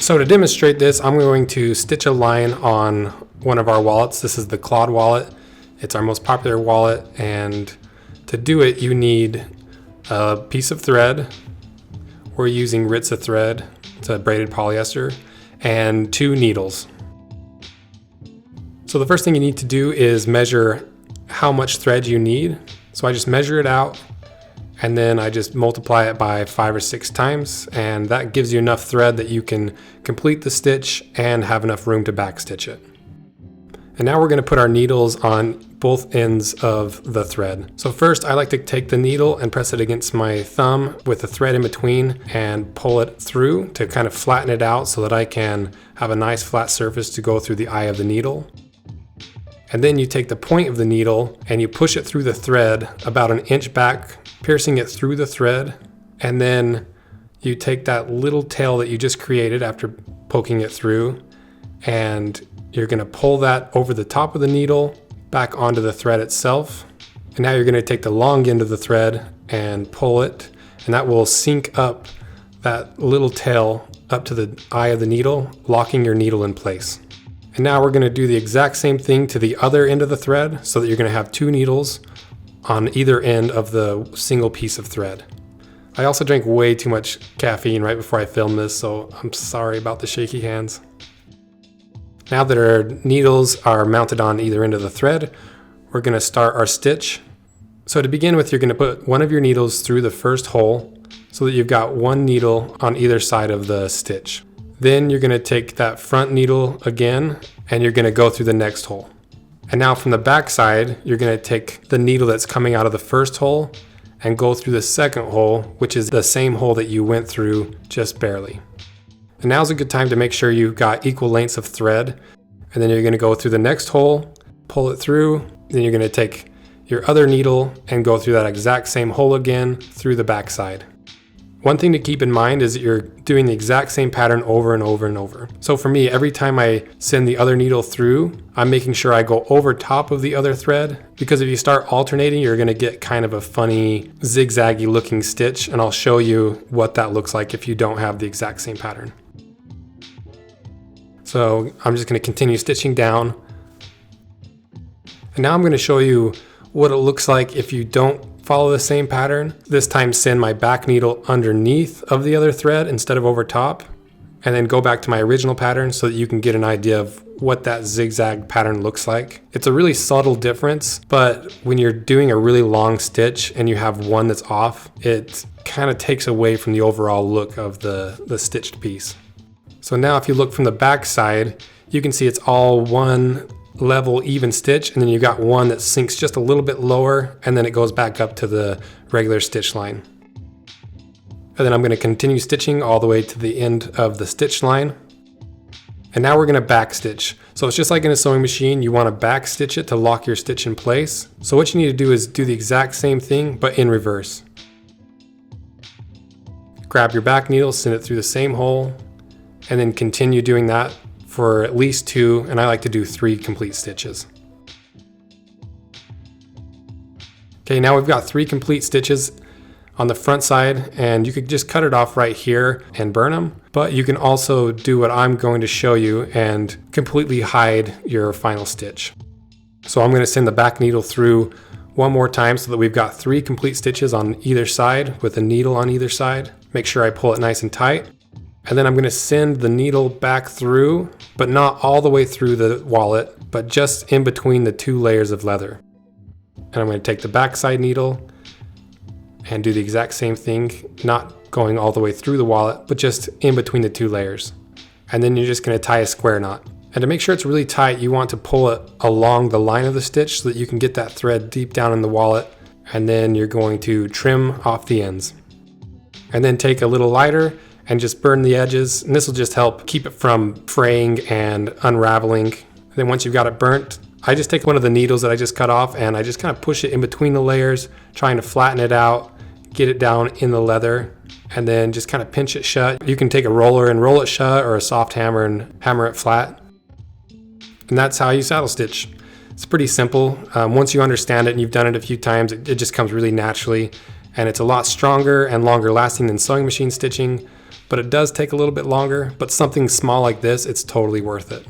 So to demonstrate this, I'm going to stitch a line on one of our wallets. This is the CLAUDE wallet. It's our most popular wallet, and to do it you need a piece of thread. We're using Ritza thread. It's a braided polyester, and 2 needles. So the first thing you need to do is measure how much thread you need. So I just measure it out, and then I just multiply it by 5 or 6 times, and that gives you enough thread that you can complete the stitch and have enough room to backstitch it. And now we're going to put our needles on both ends of the thread. So first I like to take the needle and press it against my thumb with the thread in between and pull it through to kind of flatten it out so that I can have a nice flat surface to go through the eye of the needle. And then you take the point of the needle and you push it through the thread about 1 inch back, piercing it through the thread, and then you take that little tail that you just created after poking it through, and you're going to pull that over the top of the needle back onto the thread itself. And now you're going to take the long end of the thread and pull it, and that will sync up that little tail up to the eye of the needle, locking your needle in place. And now we're going to do the exact same thing to the other end of the thread, so that you're going to have 2 needles on either end of the single piece of thread. I also drank way too much caffeine right before I filmed this, so I'm sorry about the shaky hands. Now that our needles are mounted on either end of the thread, we're going to start our stitch. So to begin with, you're going to put one of your needles through the first hole so that you've got 1 needle on either side of the stitch. Then you're going to take that front needle again and you're going to go through the next hole. And now from the back side, you're going to take the needle that's coming out of the first hole and go through the second hole, which is the same hole that you went through just barely. And now's a good time to make sure you've got equal lengths of thread. And then you're going to go through the next hole, pull it through, then you're going to take your other needle and go through that exact same hole again through the back side. One thing to keep in mind is that you're doing the exact same pattern over and over and over. So for me, every time I send the other needle through, I'm making sure I go over top of the other thread, because if you start alternating, you're going to get kind of a funny zigzaggy looking stitch, and I'll show you what that looks like if you don't have the exact same pattern. So I'm just going to continue stitching down. And now I'm going to show you what it looks like if you don't follow the same pattern. This time send my back needle underneath of the other thread instead of over top, and then go back to my original pattern so that you can get an idea of what that zigzag pattern looks like. It's a really subtle difference, but when you're doing a really long stitch and you have one that's off, it kind of takes away from the overall look of the stitched piece. So now if you look from the back side, you can see it's all one level even stitch, and then you got one that sinks just a little bit lower, and then it goes back up to the regular stitch line. And then I'm going to continue stitching all the way to the end of the stitch line. And now we're going to back stitch. So it's just like in a sewing machine, you want to back stitch it to lock your stitch in place. So what you need to do is do the exact same thing but in reverse. Grab your back needle, send it through the same hole, and then continue doing that for at least 2, and I like to do 3 complete stitches. Okay, now we've got 3 complete stitches on the front side, and you could just cut it off right here and burn them, but you can also do what I'm going to show you and completely hide your final stitch. So I'm going to send the back needle through one more time so that we've got 3 complete stitches on either side with a needle on either side. Make sure I pull it nice and tight. And then I'm going to send the needle back through, but not all the way through the wallet, but just in between the 2 layers of leather. And I'm going to take the back side needle and do the exact same thing, not going all the way through the wallet, but just in between the 2 layers. And then you're just going to tie a square knot. And to make sure it's really tight, you want to pull it along the line of the stitch so that you can get that thread deep down in the wallet. And then you're going to trim off the ends. And then take a little lighter and just burn the edges, and this will just help keep it from fraying and unraveling. And then once you've got it burnt, I just take one of the needles that I just cut off and I just kind of push it in between the layers, trying to flatten it out, get it down in the leather, and then just kind of pinch it shut. You can take a roller and roll it shut, or a soft hammer and hammer it flat. And that's how you saddle stitch. It's pretty simple. Once you understand it and you've done it a few times, it just comes really naturally, and it's a lot stronger and longer lasting than sewing machine stitching. but it does take a little bit longer. But something small like this, it's totally worth it.